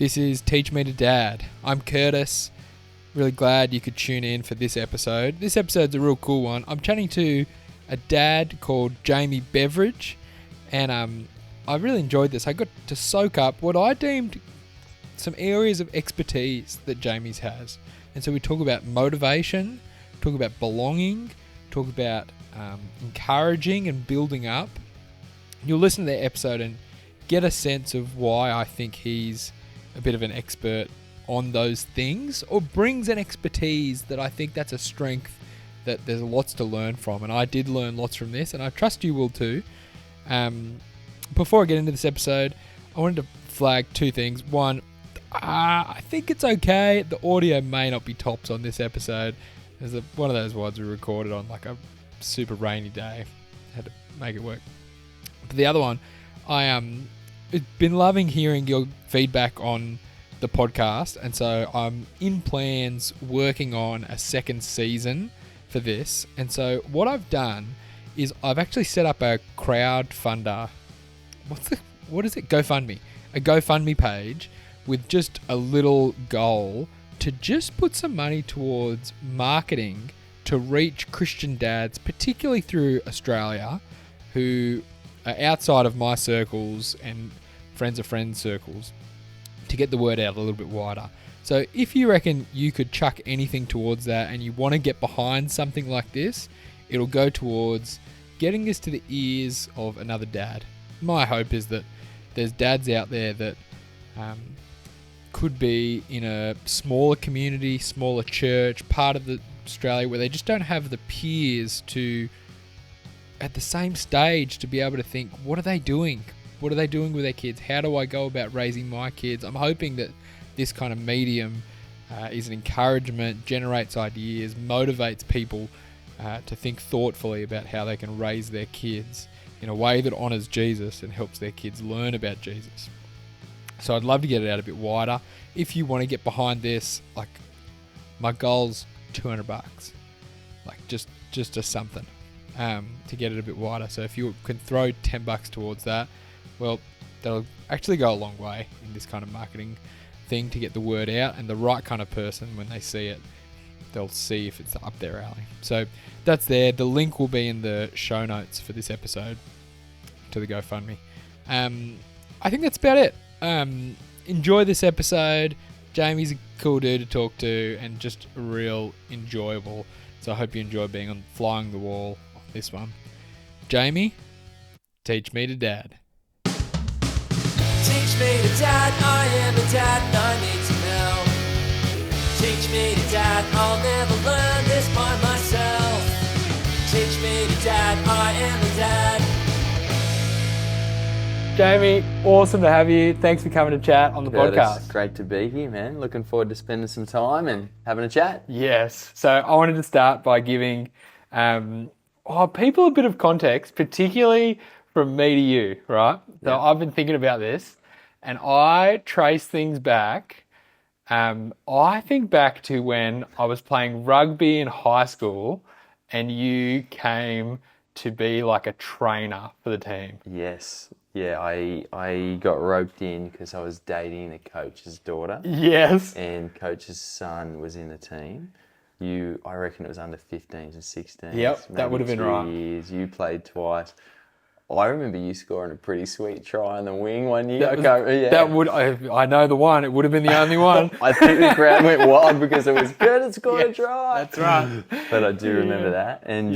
This is Teach Me to Dad. I'm Kurtis. Really glad you could tune in for this episode. This episode's a real cool one. I'm chatting to a dad called Jaime Beveridge, and I really enjoyed this. I got to soak up what I deemed some areas of expertise that Jamie's has. And so we talk about motivation, talk about belonging, talk about encouraging and building up. You'll listen to the episode and get a sense of why I think he's a bit of an expert on those things, or brings an expertise that I think that's a strength that there's lots to learn from. And I did learn lots from this, and I trust you will too. Before I get into this episode, I wanted to flag two things. One, I think it's okay. The audio may not be tops on this episode. There's one of those ones we recorded on like a super rainy day. Had to make it work. But the other one, I've been loving hearing your feedback on the podcast, and so I'm in plans working on a second season for this. And so what I've done is I've actually set up a crowdfunder. What is it? GoFundMe. A GoFundMe page with just a little goal to just put some money towards marketing to reach Christian dads, particularly through Australia, who are outside of my circles and friends of friends circles, to get the word out a little bit wider. So if you reckon you could chuck anything towards that and you want to get behind something like this, it'll go towards getting this to the ears of another dad. My hope is that there's dads out there that could be in a smaller community, smaller church, part of Australia where they just don't have the peers to, at the same stage, to be able to think, what are they doing? What are they doing with their kids? How do I go about raising my kids? I'm hoping that this kind of medium is an encouragement, generates ideas, motivates people to think thoughtfully about how they can raise their kids in a way that honours Jesus and helps their kids learn about Jesus. So I'd love to get it out a bit wider. If you want to get behind this, like, my goal's $200, like just a something to get it a bit wider. So if you can throw $10 towards that, well, that'll actually go a long way in this kind of marketing thing to get the word out, and the right kind of person, when they see it, they'll see if it's up their alley. So that's there. The link will be in the show notes for this episode to the GoFundMe. I think that's about it. Enjoy this episode. Jamie's a cool dude to talk to and just real enjoyable. So I hope you enjoy being on Flying the Wall on this one. Jamie, teach me to dad. Teach me to dad, I am a dad and I need to know. Teach me to dad, I'll never learn this by myself. Teach me to dad, I am a dad. Jamie, awesome to have you. Thanks for coming to chat on the podcast. It's great to be here, man. Looking forward to spending some time and having a chat. Yes. So I wanted to start by giving people a bit of context, particularly from me to you, right? So I've been thinking about this, and I trace things back. I think back to when I was playing rugby in high school and you came to be like a trainer for the team. Yes. Yeah, I got roped in because I was dating the coach's daughter. Yes. And coach's son was in the team. I reckon it was under 15s and 16s. Yep, that would have been right. Years. You played twice. I remember you scoring a pretty sweet try on the wing one year. I know the one. It would have been the only one. I think the crowd went wild because it was good. It's got a try. That's right. But I do remember that. And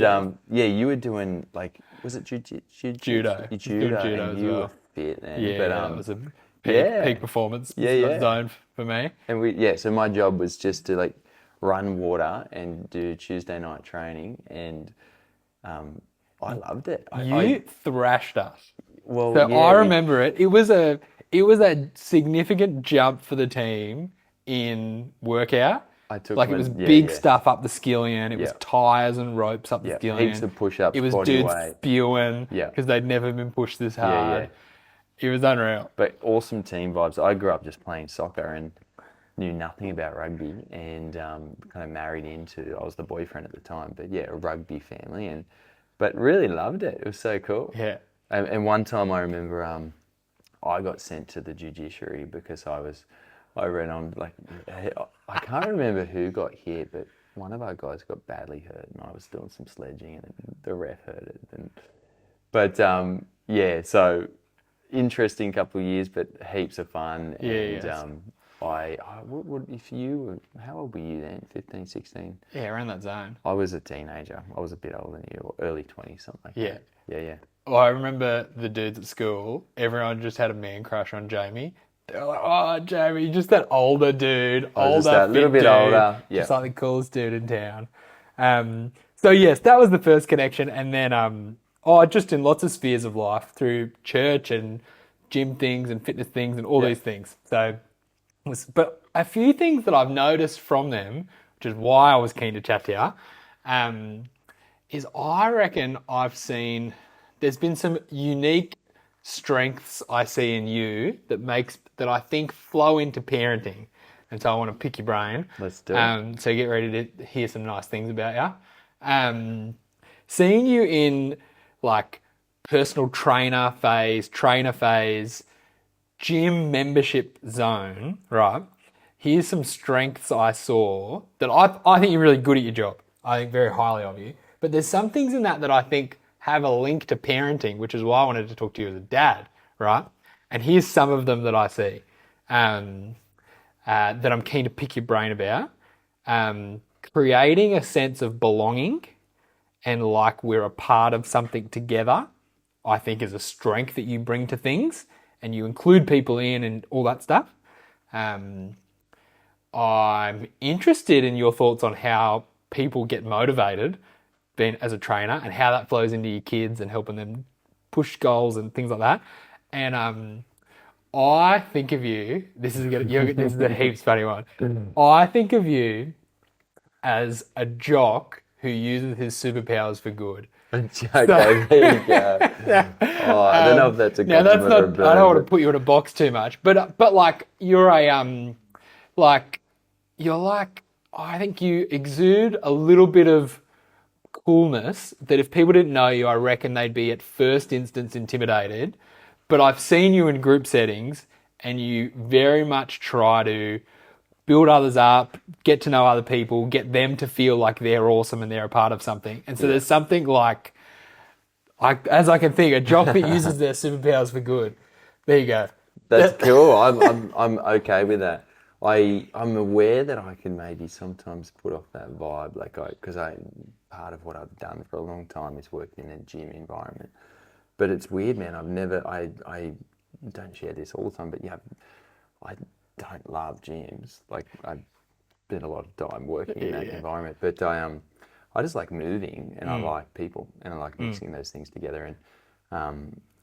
you were doing, like, was it judo? Judo. Judo as you well. were fit, man. Yeah, but, that was a peak performance zone for me. And so my job was just to, like, run water and do Tuesday night training, and I loved it. You thrashed us. Well, so I remember it. It was a significant jump for the team in workout. It was big stuff up the skillion. It was tires and ropes up the skillion. Heaps of push-ups. It was dudes spewing because they'd never been pushed this hard. It was unreal. But awesome team vibes. I grew up just playing soccer and knew nothing about rugby, and kind of married into. I was the boyfriend at the time, but a rugby family, but really loved it. It was so cool. Yeah. And one time I remember I got sent to the judiciary because I was I ran on I can't remember who got hit, but one of our guys got badly hurt, and I was doing some sledging, and the ref heard it. But yeah, so interesting couple of years, but heaps of fun. Yeah, And yes. if you were, how old were you then? 15, 16? Yeah, around that zone. I was a teenager. I was a bit older than you, or early 20s, something like Yeah. that. Yeah. Well, I remember the dudes at school, everyone just had a man crush on Jamie. They were like, oh, Jamie, just that older dude, just that little bit dude, older. Yeah. just like the coolest dude in town. So yes, that was the first connection. And then, just in lots of spheres of life through church and gym things and fitness things and all these things. So, but a few things that I've noticed from them, which is why I was keen to chat to you, is I reckon there's been some unique strengths I see in you that I think flow into parenting. And so I want to pick your brain. Let's do it. So get ready to hear some nice things about you. Seeing you in like personal trainer phase, gym membership zone, right? Here's some strengths I saw that I think you're really good at your job. I think very highly of you. But there's some things in that I think have a link to parenting, which is why I wanted to talk to you as a dad, right? And here's some of them that I see that I'm keen to pick your brain about. Creating a sense of belonging and like we're a part of something together, I think is a strength that you bring to things and you include people in and all that stuff. I'm interested in your thoughts on how people get motivated being as a trainer and how that flows into your kids and helping them push goals and things like that. And I think of you, this is a heaps funny one. I think of you as a jock who uses his superpowers for good. Okay, there you go. Oh, I don't know if that's a Now that's compliment not. or a burn, I don't want but- to put you in a box too much, but like you're a I think you exude a little bit of coolness that if people didn't know you, I reckon they'd be at first instance intimidated. But I've seen you in group settings and you very much try to build others up, get to know other people, get them to feel like they're awesome and they're a part of something. And so there's something like, as I can think, a jock that uses their superpowers for good. There you go. That's cool. I'm okay with that. I'm aware that I can maybe sometimes put off that vibe, because part of what I've done for a long time is work in a gym environment. But it's weird, man. I don't share this all the time, but yeah, I don't love gyms. Like I spend a lot of time working in that environment, but I just like moving and I like people and I like mixing those things together. And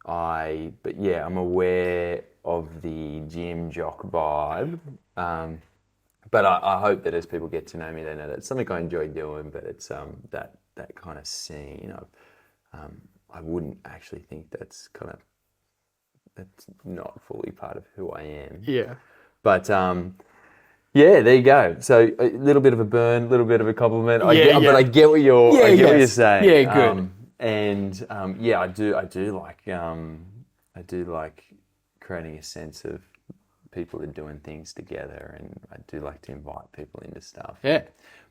I'm aware of the gym jock vibe. But I hope that as people get to know me, they know that it's something I enjoy doing. But it's that kind of scene. I wouldn't actually think that's not fully part of who I am. Yeah. But yeah, there you go. So a little bit of a burn, a little bit of a compliment. But I get what you're saying. Yeah, good. I do like creating a sense of people are doing things together, and I do like to invite people into stuff. Yeah.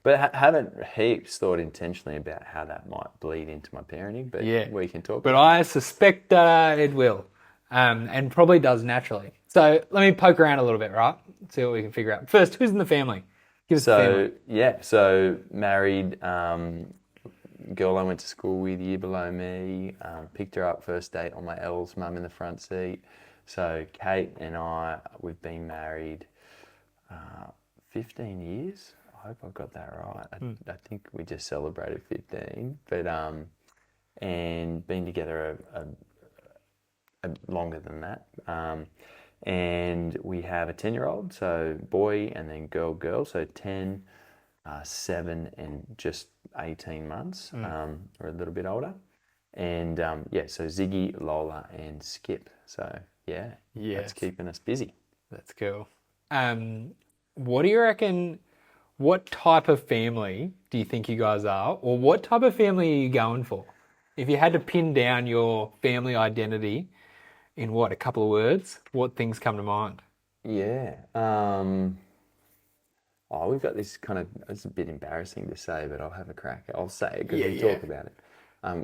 But haven't heaps thought intentionally about how that might bleed into my parenting. But we can talk. But I suspect it will, and probably does naturally. So let me poke around a little bit, right? See what we can figure out. First, who's in the family? Give us the family. So married, girl I went to school with, year below me, picked her up first date on my L's mum in the front seat. So Kate and we've been married 15 years. I hope I've got that right. I think we just celebrated 15, but and been together a longer than that. And we have a 10-year-old, so boy, and then girl, so 10, 7, and just 18 months, or a little bit older. And so Ziggy, Lola, and Skip. So that's keeping us busy. That's cool. What do you reckon? What type of family do you think you guys are, or what type of family are you going for? If you had to pin down your family identity in a couple of words, what things come to mind? Yeah. Oh, we've got this kind of, it's a bit embarrassing to say, but I'll have a crack. I'll say it because we talk about it.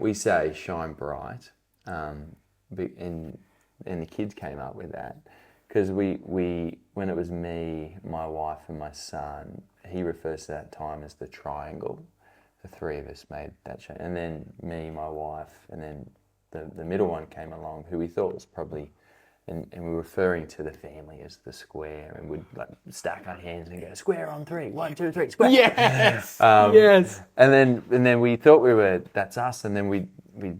We say shine bright, and the kids came up with that because we when it was me, my wife, and my son, he refers to that time as the triangle. The three of us made that change, and then me, my wife, and then the middle one came along, who we thought was probably. And we were referring to the family as the square, and we'd like stack our hands and go square on three, 1, 2, 3, square. Yes. Yes. And then we thought that's us, and then we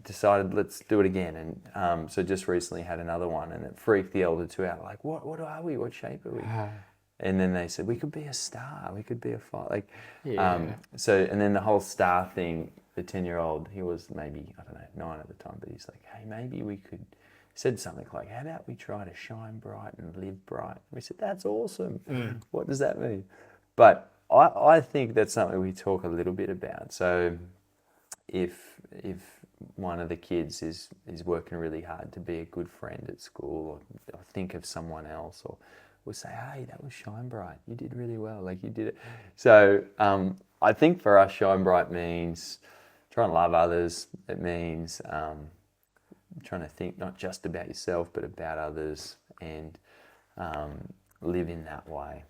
decided let's do it again, and so just recently had another one, and it freaked the elder two out. Like, what are we? What shape are we? And then they said we could be a star, we could be a fire. Like, so and then the whole star thing. The 10-year-old, he was maybe I don't know 9 at the time, but he's like, hey, maybe we could. Said something like, how about we try to shine bright and live bright? We said, that's awesome. What does that mean? But I think that's something we talk a little bit about. So if one of the kids is working really hard to be a good friend at school, or think of someone else, or we'll say, hey, that was shine bright. You did really well. Like, you did it. So I think for us, shine bright means try and love others. It means trying to think not just about yourself but about others, and live in that way.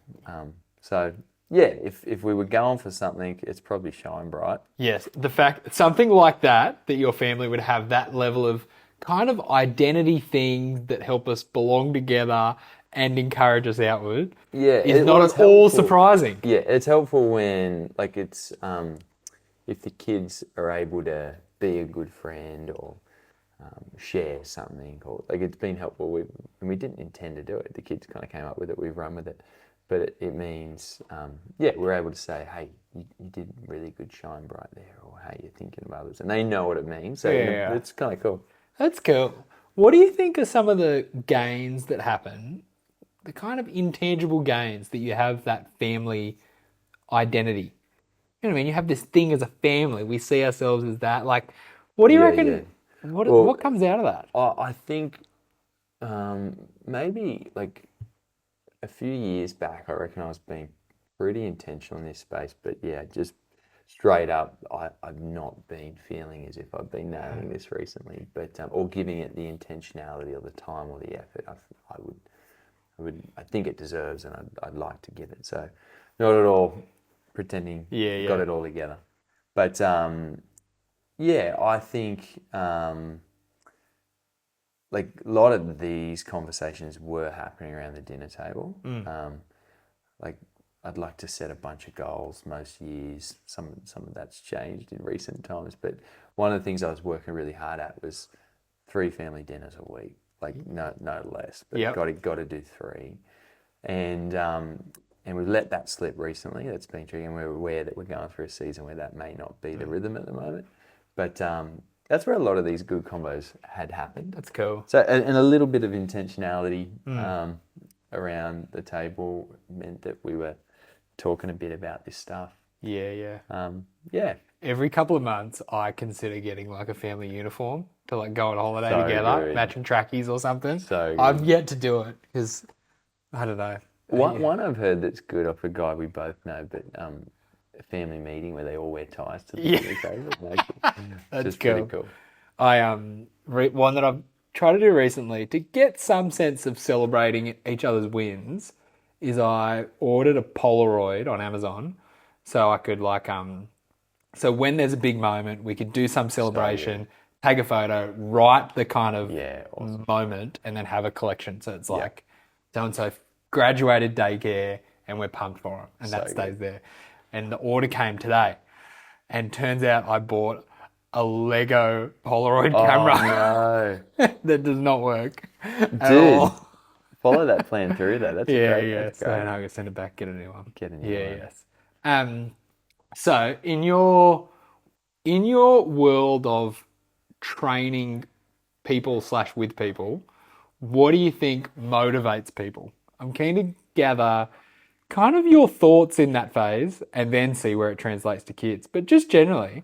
So yeah, if we were going for something, it's probably shine bright. Yes, the fact something like that your family would have that level of kind of identity things that help us belong together and encourage us outward. Yeah, is not at all surprising. Yeah, it's helpful when like it's if the kids are able to be a good friend or share something, or like it's been helpful. And we didn't intend to do it. The kids kind of came up with it. We've run with it, but it means we're able to say, hey, you did really good, shine bright there, or hey, you're thinking of others, and they know what it means. So it's kind of cool. That's cool. What do you think are some of the gains that happen? The kind of intangible gains that you have that family identity. You know what I mean? You have this thing as a family. We see ourselves as that. Like, what do you reckon? Yeah. What comes out of that? I think maybe like a few years back, I reckon I was being pretty intentional in this space. But yeah, just straight up, I've not been feeling as if I've been nailing this recently, but or giving it the intentionality or the time or the effort I think it deserves, and I'd like to give it. So not at all pretending got it all together, but I think like a lot of these conversations were happening around the dinner table. Like I'd like to set a bunch of goals most years. Some of that's changed in recent times, but one of the things I was working really hard at was 3 family dinners a week, like no less. But got to do 3, and we've let that slip recently. That's been tricky, and we're aware that we're going through a season where that may not be the rhythm at the moment. But that's where a lot of these good combos had happened. That's cool. So, and a little bit of intentionality around the table meant that we were talking a bit about this stuff. Yeah. Every couple of months, I consider getting like a family uniform to like go on holiday together, matching trackies or something. So good. I've yet to do it because I don't know. One I've heard that's good off a guy we both know, but a family meeting where they all wear ties to the table. That's just cool. Pretty cool. One that I've tried to do recently to get some sense of celebrating each other's wins is I ordered a Polaroid on Amazon so I could like so when there's a big moment we could do some celebration, take a photo, write the kind of awesome moment, and then have a collection. So it's like so-and-so graduated daycare and we're pumped for it, and that stays there. And the order came today, and turns out I bought a Lego Polaroid camera that does not work at all. Follow that plan through though. That's great. That's so I'm gonna send it back, get a new one. Yes. So in your world of training people / with people, what do you think motivates people? I'm keen to gather kind of your thoughts in that phase and then see where it translates to kids. But just generally,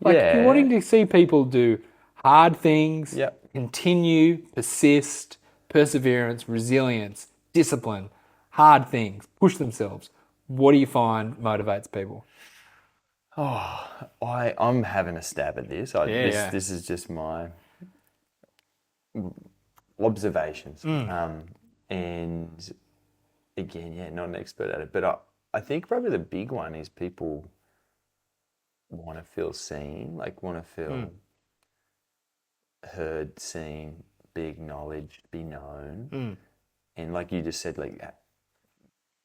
like you're wanting to see people do hard things, continue, persist, perseverance, resilience, discipline, hard things, push themselves. What do you find motivates people? I'm having a stab at this. This is just my observations. And again, not an expert at it, but I think probably the big one is people want to feel seen, like want to feel heard, seen, be acknowledged, be known. And like you just said, like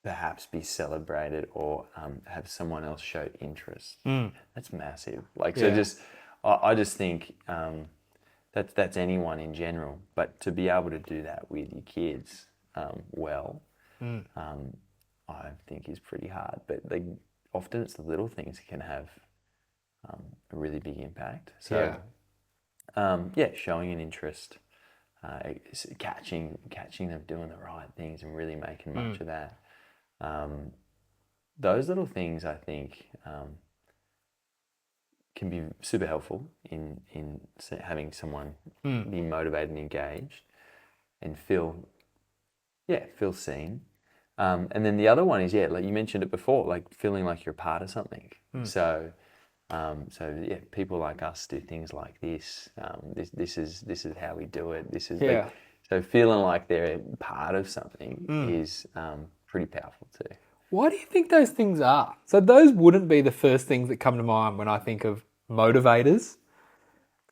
perhaps be celebrated or have someone else show interest. That's massive. Like, so I just think that's anyone in general, but to be able to do that with your kids I think is pretty hard. But like often it's the little things that can have a really big impact. So showing an interest, catching them doing the right things and really making much of that. Those little things I think can be super helpful in having someone be motivated and engaged and feel seen. And then the other one is, like you mentioned it before, like feeling like you're a part of something. So people like us do things like this. This is how we do it. This is so feeling like they're part of something is pretty powerful too. Why do you think those things are? So those wouldn't be the first things that come to mind when I think of motivators.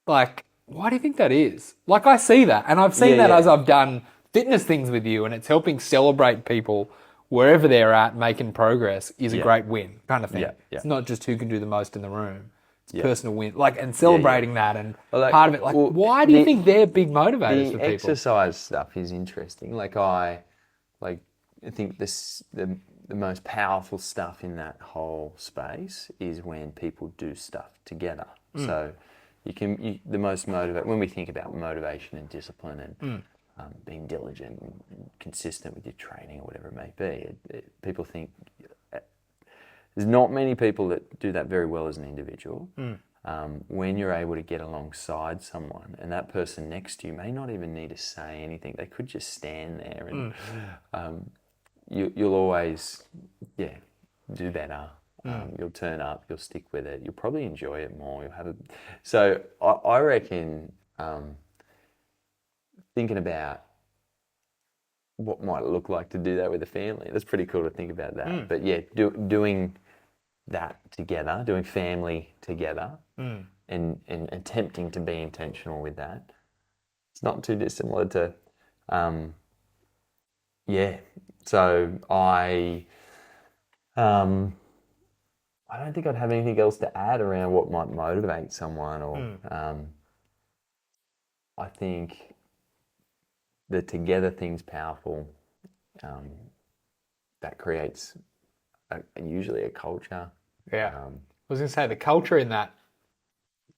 Like, why do you think that is? Like, I see that, and I've seen that as I've done fitness things with you, and it's helping celebrate people wherever they're at, making progress is a great win kind of thing. It's not just who can do the most in the room. It's personal win. Like, and celebrating that and part of it. Like, why do you think they're big motivators for people? The exercise stuff is interesting. Like, I think the most powerful stuff in that whole space is when people do stuff together. So the most motivate when we think about motivation and discipline and being diligent and consistent with your training or whatever it may be, people think there's not many people that do that very well as an individual. When you're able to get alongside someone and that person next to you may not even need to say anything, they could just stand there and you'll always do better. You'll turn up, you'll stick with it, you'll probably enjoy it more. So I reckon thinking about what might it look like to do that with a family, that's pretty cool to think about that. But doing that together, doing family together and attempting to be intentional with that, it's not too dissimilar to so I don't think I'd have anything else to add around what might motivate someone or I think the together thing's powerful. That creates usually a culture. I was going to say the culture in that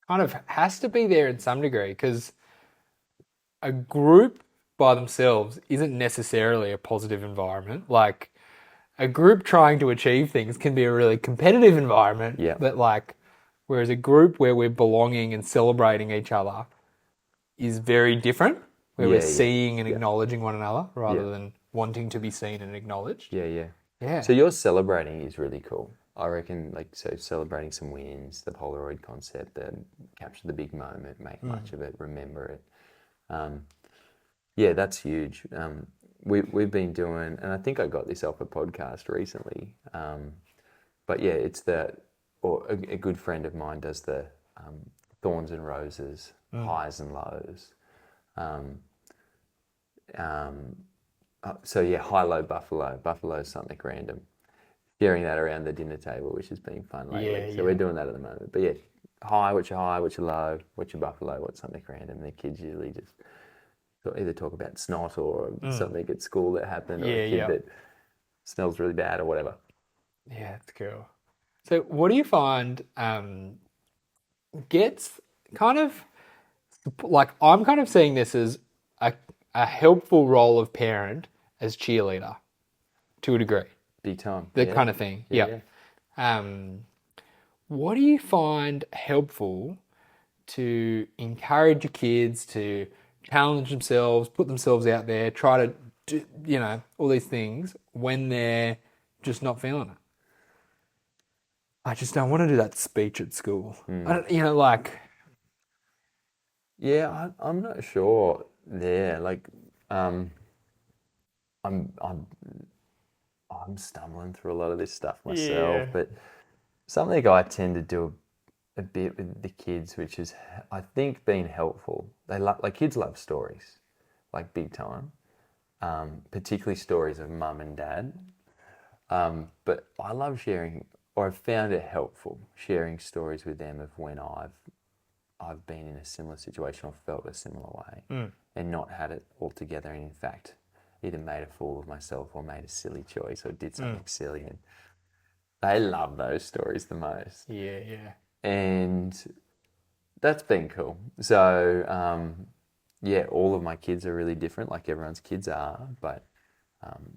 kind of has to be there in some degree because a group by themselves isn't necessarily a positive environment. Like a group trying to achieve things can be a really competitive environment. But like, whereas a group where we're belonging and celebrating each other is very different, where we're seeing and acknowledging one another rather than wanting to be seen and acknowledged. So your celebrating is really cool. I reckon, like, so celebrating some wins, the Polaroid concept, capture the big moment, make much of it, remember it. That's huge. We've been doing, and I think I got this off a podcast recently, but it's a good friend of mine does the thorns and roses, highs and lows. High, low, buffalo. Buffalo is something random. Sharing that around the dinner table, which has been fun lately. So we're doing that at the moment. But high, what's your low, what's your buffalo, what's something random. The kids usually just either talk about snot or something at school that happened or a kid that smells really bad or whatever. Yeah, it's cool. So what do you find gets kind of, like I'm kind of seeing this as a helpful role of parent as cheerleader to a degree. Big time. That kind of thing. What do you find helpful to encourage your kids to challenge themselves, put themselves out there, try to all these things when they're just not feeling it. I just don't want to do that speech at school. I don't, Yeah, I'm not sure there. Like, I'm I'm stumbling through a lot of this stuff myself, Yeah. but something I tend to do a bit with the kids, which is I think being helpful. They like kids love stories, like big time, particularly stories of mum and dad. But I love sharing, or I've found it helpful sharing stories with them of when I've been in a similar situation or felt a similar way and not had it all together, and in fact either made a fool of myself or made a silly choice or did something silly, and they love those stories the most. Yeah. And that's been cool. So yeah, all of my kids are really different, like everyone's kids are, but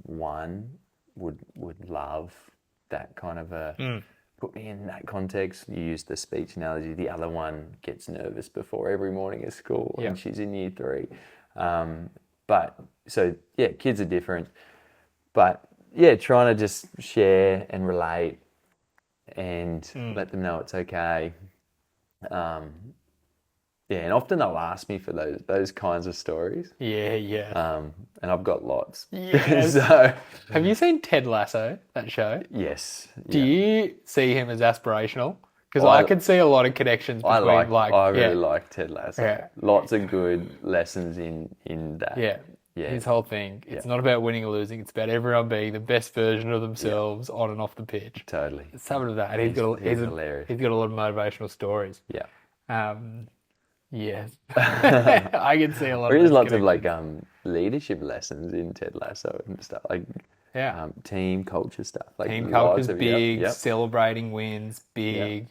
one would love that kind of a put me in that context. You use the speech analogy. The other one gets nervous before every morning at school, and she's in year 3. But so yeah, kids are different. But yeah, trying to just share and relate and let them know it's okay. Yeah, and often they'll ask me for those kinds of stories. Yeah. And I've got lots. Yes. So Have you seen Ted Lasso, that show? yes. Do you see him as aspirational? Because I I could see a lot of connections between I really like Ted Lasso. Yeah. Lots of good lessons in that. Yeah. His whole thing. It's not about winning or losing. It's about everyone being the best version of themselves on and off the pitch. Totally. It's something of that. And He's hilarious. He's got a lot of motivational stories. Yeah. Yes. I can see a lot There of is those lots of connections. leadership lessons in Ted Lasso and stuff, like team culture stuff. Like Team lots culture's of- big, Yep. celebrating wins, big.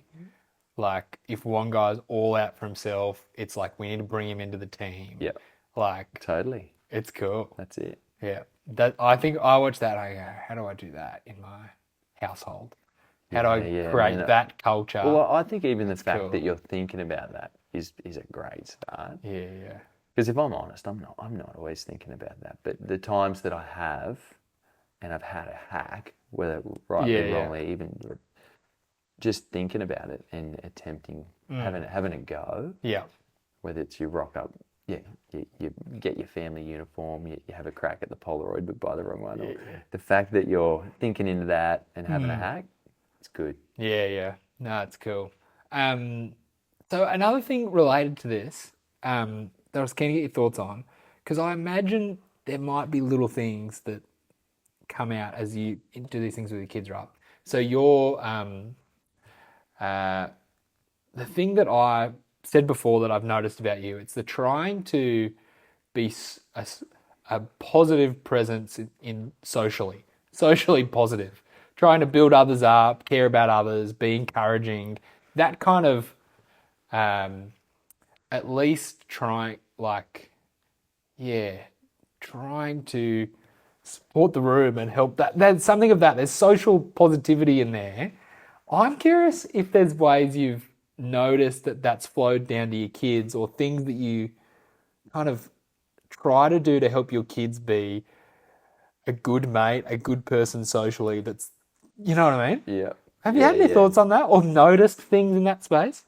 Like, if one guy's all out for himself, it's like, we need to bring him into the team. Yep. Like, Totally. it's cool. That's it. Yeah. I think I watch that, I go, how do I do that in my household? How do I create that culture? Well, I think even the fact cool. that you're thinking about that is a great start. Yeah. Because if I'm honest, I'm not always thinking about that. But the times that I have, and I've had a hack, whether rightly or wrongly, even just thinking about it and attempting having a go. Yeah. Whether it's you rock up, you get your family uniform, you have a crack at the Polaroid but buy the wrong one. Or the fact that you're thinking into that and having a hack, it's good. Yeah. No, it's cool. So another thing related to this that I was keen to get your thoughts on, because I imagine there might be little things that come out as you do these things with your kids, right? So the thing that I said before that I've noticed about you, it's the trying to be a positive presence in socially positive, trying to build others up, care about others, be encouraging, that kind of, at least trying to support the room and help that. There's something of that. There's social positivity in there. I'm curious if there's ways you've noticed that that's flowed down to your kids, or things that you kind of try to do to help your kids be a good mate, a good person socially. That's, you know what I mean? Yeah. Have you had any thoughts on that, or noticed things in that space?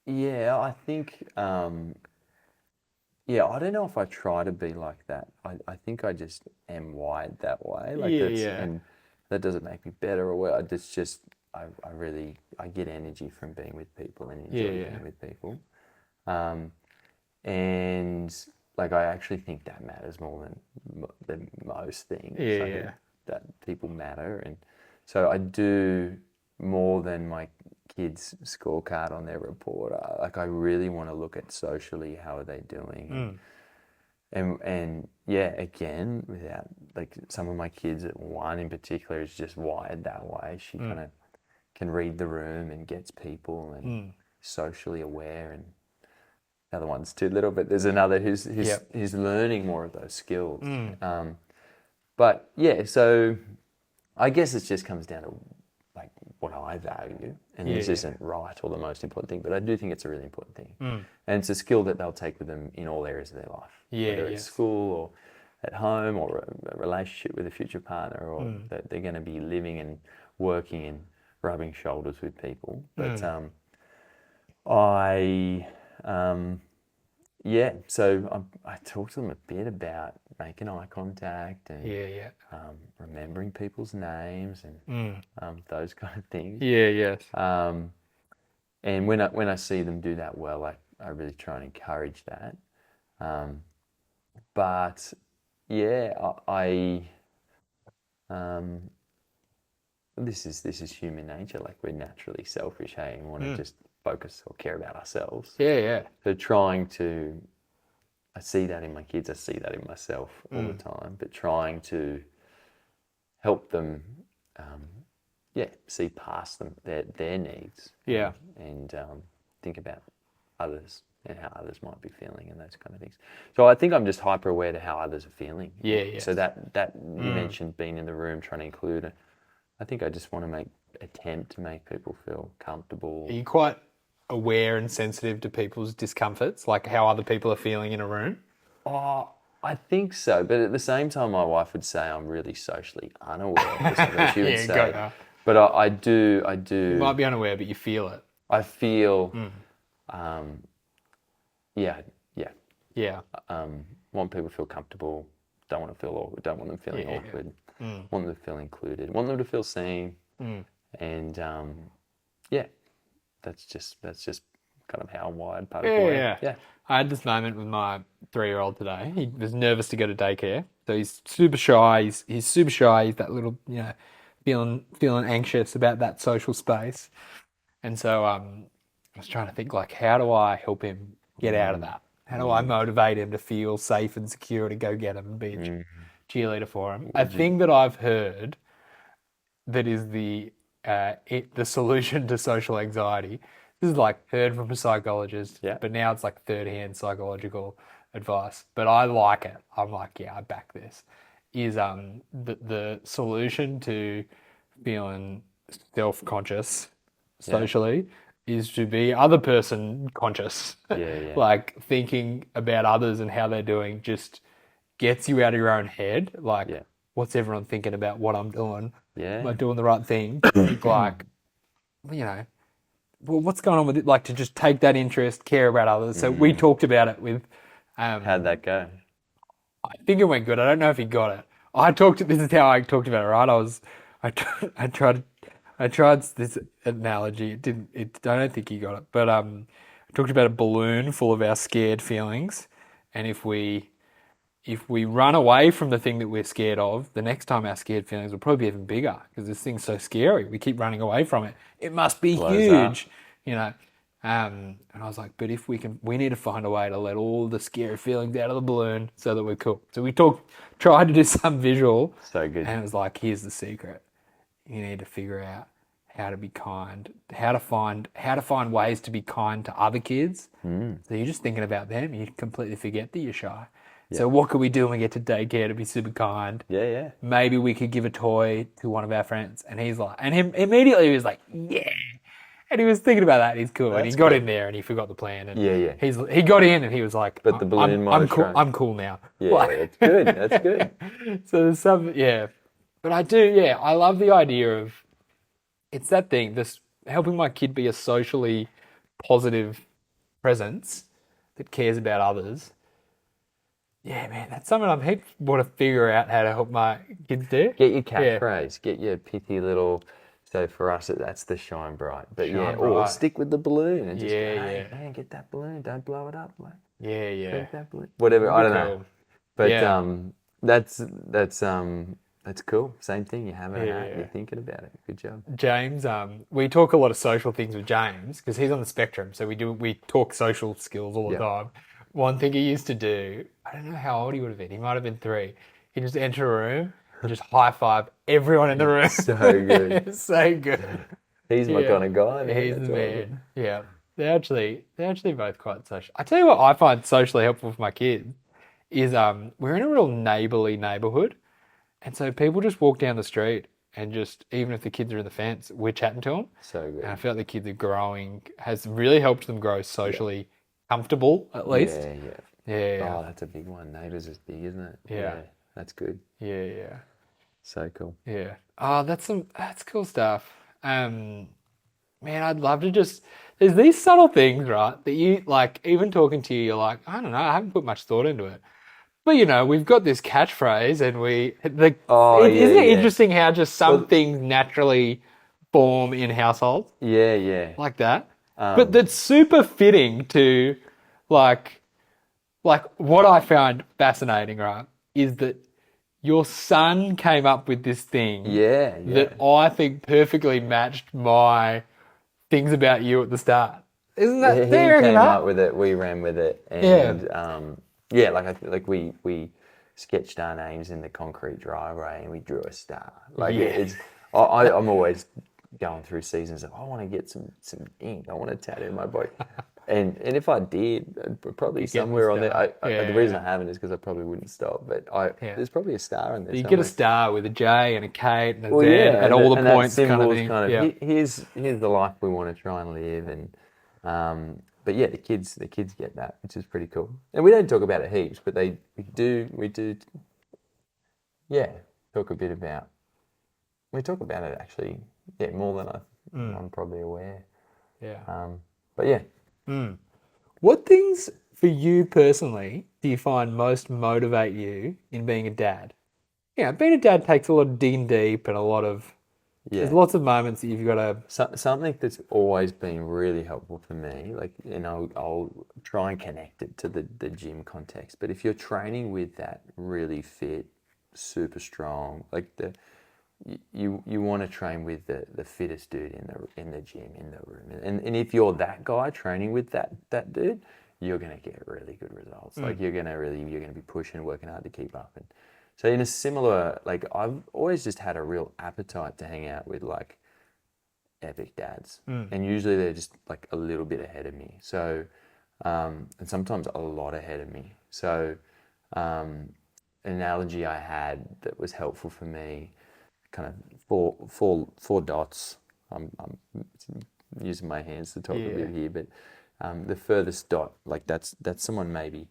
Yeah, I think, I don't know if I try to be like that. I think I just am wired that way. Like and that doesn't make me better or worse. It's just, I get energy from being with people and enjoy being with people. And like, I actually think that matters more than most things. That people matter. And so I do more than my kids' scorecard on their report. Like, I really want to look at socially, how are they doing? And again, without, like, some of my kids, one in particular is just wired that way. She kind of can read the room and gets people and socially aware, and the other one's too little, but there's another who's learning more of those skills. But yeah, so I guess it just comes down to like what I value, and this isn't right or the most important thing, but I do think it's a really important thing, and it's a skill that they'll take with them in all areas of their life, whether it's school at home or a relationship with a future partner, or that they're going to be living and working and rubbing shoulders with people. But so I talked to them a bit about making eye contact and remembering people's names and those kind of things. Yeah, yes. And when I see them do that well, I really try and encourage that. But yeah, this is human nature. Like, we're naturally selfish, hey, and want to just focus or care about ourselves. Yeah, yeah. So I see that in my kids, I see that in myself all the time, but trying to help them, see past them, their needs. Yeah. And think about others and how others might be feeling and those kind of things. So I think I'm just hyper aware to how others are feeling. Yeah, yes. So that you mentioned being in the room, trying to include it. I think I just want to attempt to make people feel comfortable. Are you quite aware and sensitive to people's discomforts, like how other people are feeling in a room? Oh, I think so, but at the same time, my wife would say I'm really socially unaware. She would say. But I do. You might be unaware, but you feel it. I feel, want people to feel comfortable. Don't want to feel awkward. Don't want them feeling awkward. Want them to feel included. Want them to feel seen. And that's just kind of how I'm wired. Yeah. I had this moment with my 3-year-old today. He was nervous to go to daycare, so he's super shy. He's super shy. He's that little, feeling anxious about that social space. And so I was trying to think, like, how do I help him get out of that? How do I motivate him to feel safe and secure to go get him and be a cheerleader for him? A thing that I've heard that is the solution to social anxiety. This is like heard from a psychologist, but now it's like third-hand psychological advice. But I like it. I'm like, I back this. Is the solution to feeling self-conscious socially is to be other person conscious. Like, thinking about others and how they're doing just gets you out of your own head. Like, what's everyone thinking about what I'm doing? Am I doing the right thing? Like, well, what's going on with it? Like, to just take that interest, care about others. So we talked about it with... how'd that go? I think it went good. I don't know if he got it. This is how I talked about it, right? I tried this analogy. I don't think he got it. But I talked about a balloon full of our scared feelings. And if we run away from the thing that we're scared of, the next time our scared feelings will probably be even bigger, because this thing's so scary. We keep running away from it. It must be huge, And I was like, but if we need to find a way to let all the scary feelings out of the balloon so that we're cool. So we tried to do some visual. So good. And it was like, here's the secret. You need to figure out how to be kind, how to find ways to be kind to other kids. So you're just thinking about them. You completely forget that you're shy. So what could we do when we get to daycare to be super kind? Maybe we could give a toy to one of our friends. And he's like, immediately he was like, yeah. And he was thinking about that, and he's cool. That's and he got in there, and he forgot the plan. And he got in, and he was like, but the balloon I'm cool. I'm cool now. It's good. That's good. So there's some, But I do, I love the idea of, it's that thing, this helping my kid be a socially positive presence that cares about others. Yeah, man, that's something I'm want to figure out how to help my kids do. Get your catchphrase. Get your pithy little... So for us, that's the shine bright. But or stick with the balloon and just go, hey, man, get that balloon. Don't blow it up. Like, get that balloon. Whatever, I don't know. But that's cool. Same thing. You have it out. You're thinking about it. Good job. James, we talk a lot of social things with James because he's on the spectrum. So we talk social skills all the time. One thing he used to do, I don't know how old he would have been. He might have been 3. He'd just enter a room and just high five everyone in the room. So good. So good. He's my kind of guy. Man. He's the man. Yeah. They're actually both quite social. I tell you what I find socially helpful for my kids is we're in a real neighbourly neighbourhood. And so people just walk down the street and just, even if the kids are in the fence, we're chatting to them. So good. And I feel like the kids are growing, has really helped them grow socially comfortable, at least. Yeah. Oh, that's a big one. Neighbours is big, isn't it? Yeah. That's good. Yeah. So cool. Yeah. Oh, that's cool stuff. Man, I'd love to just. There's these subtle things, right? That you like. Even talking to you, you're like, I don't know. I haven't put much thought into it. But we've got this catchphrase, and Oh, yeah, isn't it yeah. interesting how just some Well, things naturally form in households yeah. like that? But that's super fitting to, like, what I found fascinating, right, is that your son came up with this thing Yeah. that I think perfectly matched my things about you at the start. Isn't that? He There, came that? up with it. We ran with it, Yeah. and yeah, like we sketched our names in the concrete driveway, and we drew a star. Like Yeah. it's, I'm always going through seasons of I want to get some ink. I want to tattoo my body, and if I did, probably somewhere on there. star. The reason I haven't is because I probably wouldn't stop. But there's probably a star in there. You somewhere. get a star with a J and a K and a Z Yeah, at all the and points, that kind of symbol's thing. Yeah. Here's the life we want to try and live, and but yeah, the kids get that, which is pretty cool. And we don't talk about it heaps, but we do, yeah, talk a bit about. We talk about it actually, more than I'm probably aware. Yeah. But yeah, What things for you personally do you find most motivate you in being a dad? Being a dad takes a lot of digging deep and a lot of. There's lots of moments that you've got to. Something that's always been really helpful for me, like, I'll try and connect it to the gym context. But if you're training with that really fit, super strong, like you want to train with the fittest dude in the gym, in the room, and if you're that guy training with that dude, you're gonna get really good results. Like you're gonna be pushing, working hard to keep up. And so in a similar, like, I've always just had a real appetite to hang out with like epic dads, and usually they're just like a little bit ahead of me. So and sometimes a lot ahead of me. So an analogy I had that was helpful for me, kind of four dots. I'm using my hands to talk a bit here, but the furthest dot, like that's someone maybe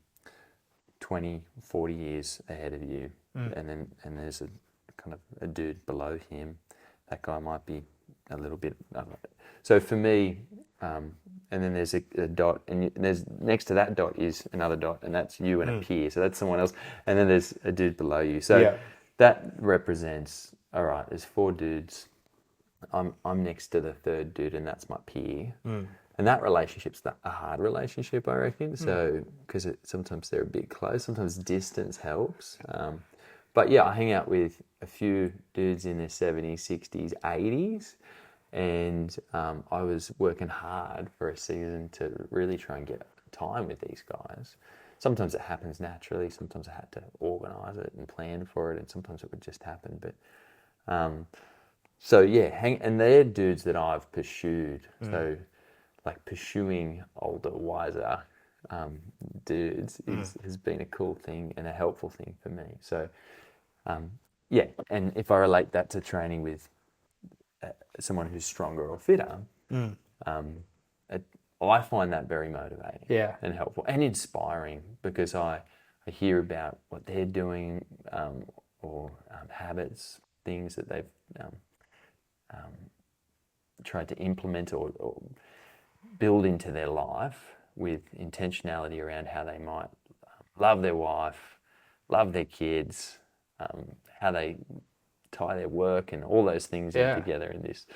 20, 40 years ahead of you, and there's a kind of a dude below him. That guy might be a little bit. So for me, and then there's a dot, and there's next to that dot is another dot, and that's you and a peer. So that's someone else, and then there's a dude below you. So that represents, all right, there's four dudes. I'm next to the third dude, and that's my peer. And that relationship's a hard relationship, I reckon. So because sometimes they're a bit close, sometimes distance helps. But yeah, I hang out with a few dudes in their 70s, 60s, 80s, and I was working hard for a season to really try and get time with these guys. Sometimes it happens naturally. Sometimes I had to organise it and plan for it, and sometimes it would just happen. But so yeah, and they're dudes that I've pursued. So like pursuing older, wiser dudes has been a cool thing and a helpful thing for me. So yeah, and if I relate that to training with someone who's stronger or fitter, I find that very motivating and helpful and inspiring, because I hear about what they're doing, or habits, things that they've tried to implement or build into their life with intentionality around how they might love their wife, love their kids, how they tie their work and all those things in together in this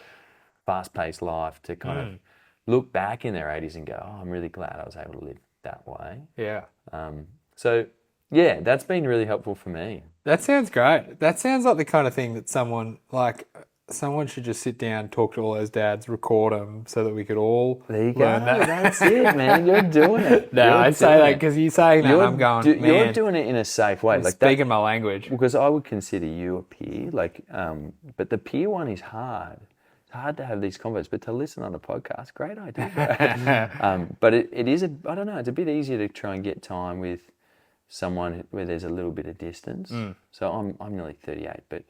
fast-paced life, to kind of look back in their 80s and go, oh, I'm really glad I was able to live that way. Yeah. So yeah, that's been really helpful for me. That sounds great. That sounds like the kind of thing that someone should just sit down, talk to all those dads, record them, so that we could all There you go. learn that. That's it, man. You're doing it. No, I say that because you're saying that, and I'm going, man, you're doing it in a safe way. like speaking my language. Because I would consider you a peer, but the peer one is hard. It's hard to have these conversations, but to listen on a podcast, great idea. But it is I don't know, it's a bit easier to try and get time with someone where there's a little bit of distance. So I'm nearly 38, but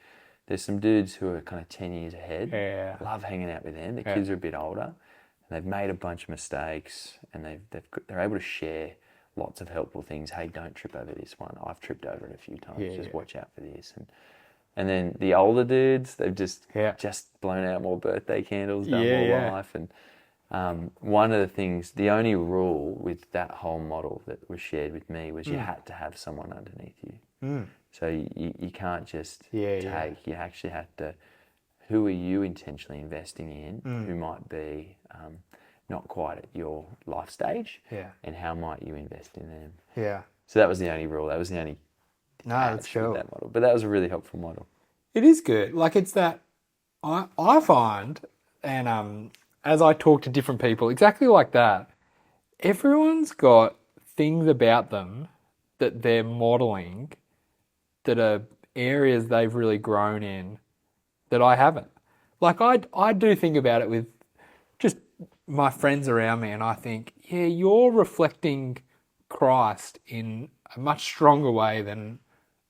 there's some dudes who are kind of 10 years ahead. Yeah. I love hanging out with them. The kids are a bit older, and they've made a bunch of mistakes, and they're able to share lots of helpful things. Hey, don't trip over this one. I've tripped over it a few times. Yeah, Just yeah. watch out for this. And then the older dudes, they've just Yeah. blown out more birthday candles, done Yeah, more yeah. life. And one of the things, the only rule with that whole model that was shared with me was you had to have someone underneath you. So you can't just Yeah, take. yeah. You actually have to. Who are you intentionally investing in? Who might be not quite at your life stage? Yeah. And how might you invest in them? Yeah. So that was the only rule. That was the only No, that's catch cool. with that model. But that was a really helpful model. It is good. Like, it's that I find, and as I talk to different people, exactly like that, everyone's got things about them that they're modeling that are areas they've really grown in that I haven't. Like, I do think about it with just my friends around me, and I think, yeah, you're reflecting Christ in a much stronger way than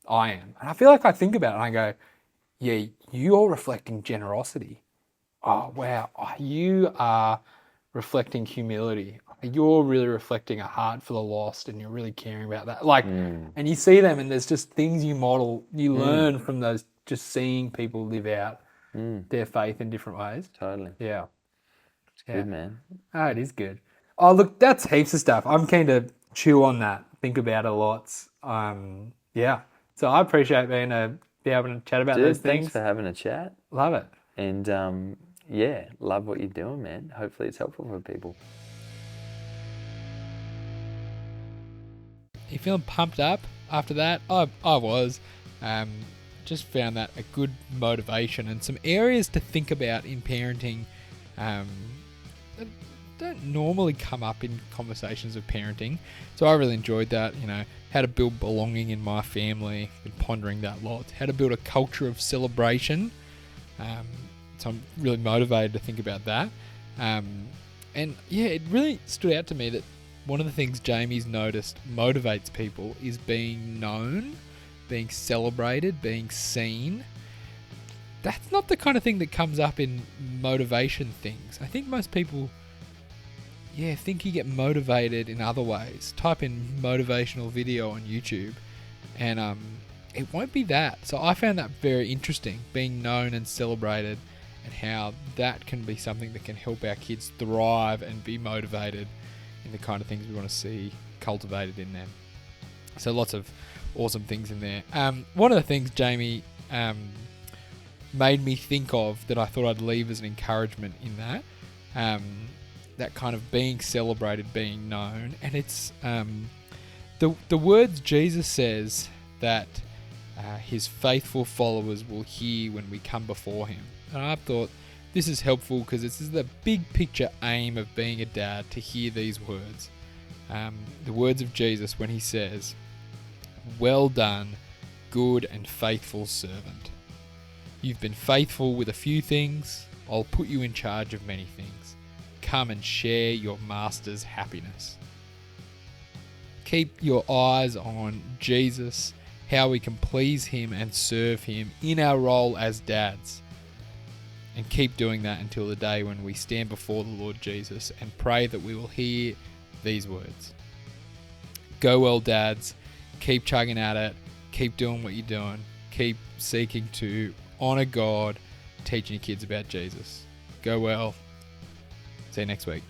I am. And I feel like I think about it and I go, yeah, you're reflecting generosity. Oh, wow. Oh, you are reflecting humility. You're really reflecting a heart for the lost, and you're really caring about that. Like, and you see them, and there's just things you model, you learn from those, just seeing people live out their faith in different ways. Totally. Yeah. It's good, man. Oh, it is good. Oh, look, that's heaps of stuff. I'm keen to chew on that, think about it lots. Yeah. So I appreciate be able to chat about those Dude, things. thanks for having a chat. Love it. And yeah, love what you're doing, man. Hopefully it's helpful for people. You feeling pumped up after that? I was. Just found that a good motivation and some areas to think about in parenting that don't normally come up in conversations of parenting. So I really enjoyed that. You know, how to build belonging in my family. Been pondering that a lot. How to build a culture of celebration. So I'm really motivated to think about that. And yeah, it really stood out to me that one of the things Jamie's noticed motivates people is being known, being celebrated, being seen. That's not the kind of thing that comes up in motivation things. I think most people, think you get motivated in other ways. Type in motivational video on YouTube and it won't be that. So I found that very interesting, being known and celebrated, and how that can be something that can help our kids thrive and be motivated in the kind of things we want to see cultivated in them. So lots of awesome things in there. One of the things Jamie made me think of that I thought I'd leave as an encouragement in that, that kind of being celebrated, being known, and it's the words Jesus says that his faithful followers will hear when we come before him. And I thought this is helpful because this is the big picture aim of being a dad, to hear these words. The words of Jesus when he says, "Well done, good and faithful servant. You've been faithful with a few things. I'll put you in charge of many things. Come and share your master's happiness." Keep your eyes on Jesus, how we can please him and serve him in our role as dads. And keep doing that until the day when we stand before the Lord Jesus, and pray that we will hear these words. Go well, dads. Keep chugging at it. Keep doing what you're doing. Keep seeking to honour God, teaching your kids about Jesus. Go well. See you next week.